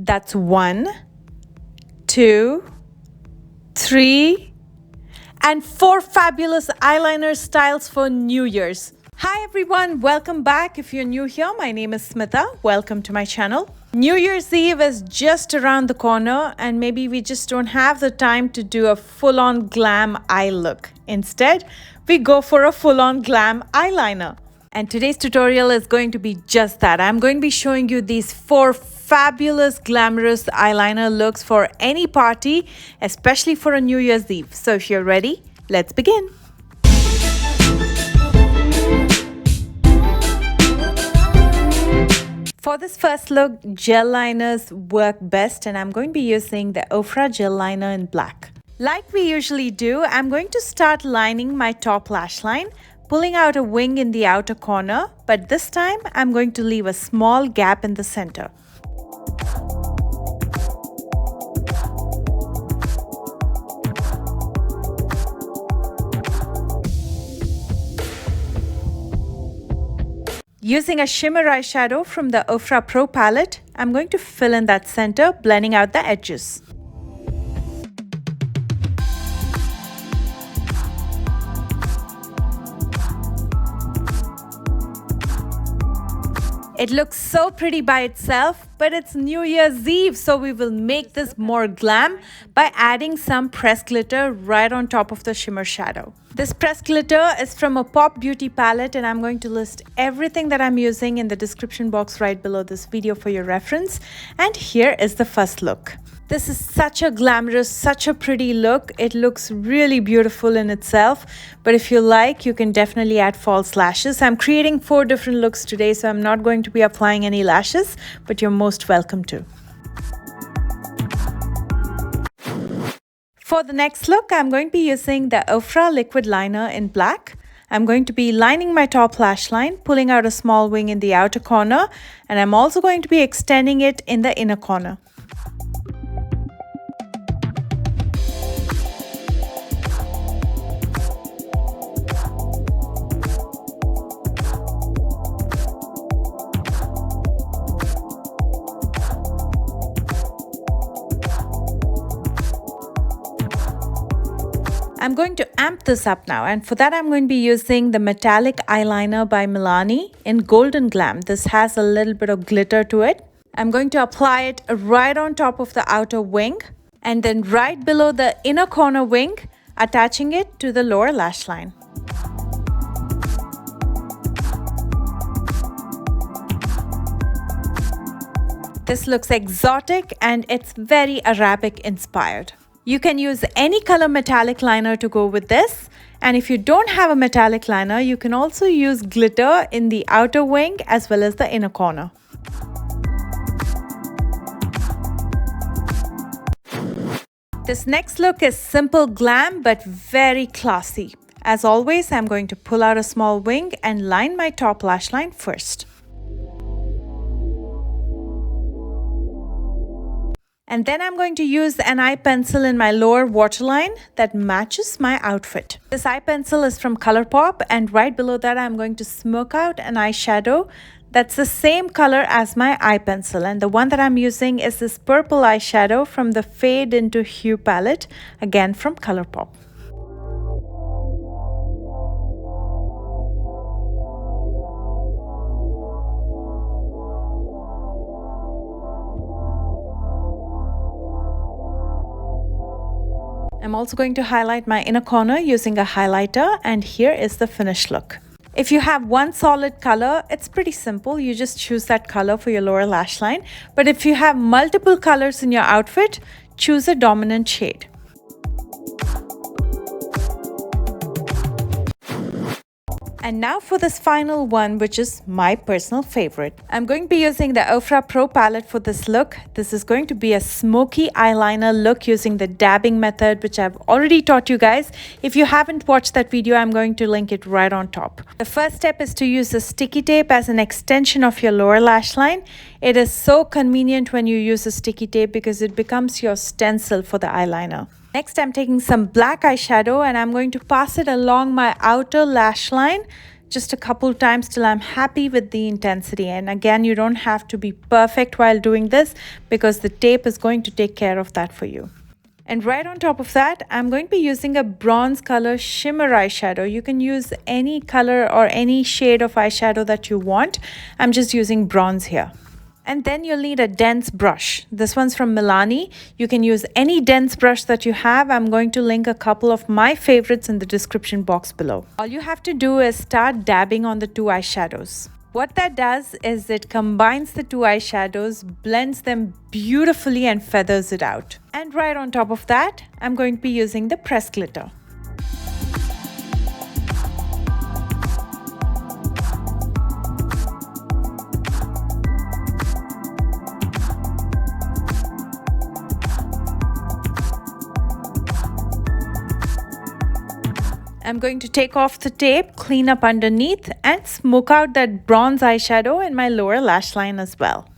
That's 1, 2, 3, and 4 fabulous eyeliner styles for New Year's. Hi everyone, welcome back. If you're new here, my name is Smitha. Welcome to my channel. New Year's Eve is just around the corner and maybe we just don't have the time to do a full-on glam eye look. Instead, we go for a full-on glam eyeliner. And today's tutorial is going to be just that. I'm going to be showing you these 4 fabulous glamorous eyeliner looks for any party, especially for a New Year's Eve. So if you're ready, let's begin. For this first look, gel liners work best and I'm going to be using the Ofra gel liner in black. Like we usually do, I'm going to start lining my top lash line, pulling out a wing in the outer corner, but this time I'm going to leave a small gap in the center. Using a shimmer eyeshadow from the Ofra Pro palette, I'm going to fill in that center, blending out the edges. It looks so pretty by itself, but it's New Year's Eve, so we will make this more glam by adding some pressed glitter right on top of the shimmer shadow. This pressed glitter is from a Pop Beauty palette and I'm going to list everything that I'm using in the description box right below this video for your reference. And here is the first look. This is such a glamorous, such a pretty look. It looks really beautiful in itself, but if you like, you can definitely add false lashes. I'm creating 4 different looks today, so I'm not going to be applying any lashes, but you're most welcome to. For the next look, I'm going to be using the Ofra liquid liner in black. I'm going to be lining my top lash line, pulling out a small wing in the outer corner, and I'm also going to be extending it in the inner corner. I'm going to amp this up now, and for that I'm going to be using the metallic eyeliner by Milani in Golden Glam. This has a little bit of glitter to it. I'm going to apply it right on top of the outer wing and then right below the inner corner wing, attaching it to the lower lash line. This looks exotic and it's very Arabic inspired. You can use any color metallic liner to go with this, and if you don't have a metallic liner, you can also use glitter in the outer wing as well as the inner corner. This next look is simple glam but very classy. As always, I'm going to pull out a small wing and line my top lash line first. And then I'm going to use an eye pencil in my lower waterline that matches my outfit. This eye pencil is from ColourPop, and right below that I'm going to smoke out an eyeshadow that's the same color as my eye pencil. And the one that I'm using is this purple eyeshadow from the Fade into Hue palette, again from ColourPop. I'm also going to highlight my inner corner using a highlighter, and here is the finished look. If you have one solid color, it's pretty simple. You just choose that color for your lower lash line. But if you have multiple colors in your outfit, choose a dominant shade. And now for this final one, which is my personal favorite. I'm going to be using the Ofra Pro palette for this look. This is going to be a smoky eyeliner look using the dabbing method, which I've already taught you guys. If you haven't watched that video, I'm going to link it right on top. The first step is to use the sticky tape as an extension of your lower lash line. It is so convenient when you use a sticky tape because it becomes your stencil for the eyeliner. Next, I'm taking some black eyeshadow and I'm going to pass it along my outer lash line just a couple times till I'm happy with the intensity. And again, you don't have to be perfect while doing this because the tape is going to take care of that for you. And right on top of that, I'm going to be using a bronze color shimmer eyeshadow. You can use any color or any shade of eyeshadow that you want. I'm just using bronze here. And then you'll need a dense brush. This one's from Milani. You can use any dense brush that you have. I'm going to link a couple of my favorites in the description box below. All you have to do is start dabbing on the two eyeshadows. What that does is it combines the two eyeshadows, blends them beautifully and feathers it out. And right on top of that, I'm going to be using the pressed glitter. I'm going to take off the tape, clean up underneath, and smoke out that bronze eyeshadow in my lower lash line as well.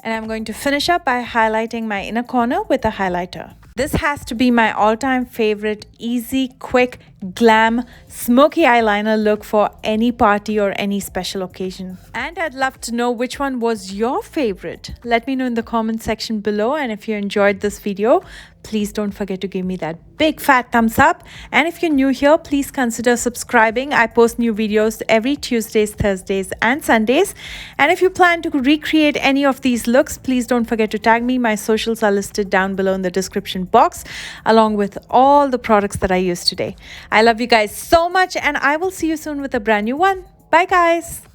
And I'm going to finish up by highlighting my inner corner with a highlighter. This has to be my all-time favorite, easy, quick, glam, smoky eyeliner look for any party or any special occasion. And I'd love to know which one was your favorite. Let me know in the comment section below, and if you enjoyed this video, please don't forget to give me that big fat thumbs up. And if you're new here, please consider subscribing. I post new videos every Tuesdays, Thursdays, and Sundays. And if you plan to recreate any of these looks, please don't forget to tag me. My socials are listed down below in the description box, along with all the products that I used today. I love you guys so much, and I will see you soon with a brand new one. Bye guys.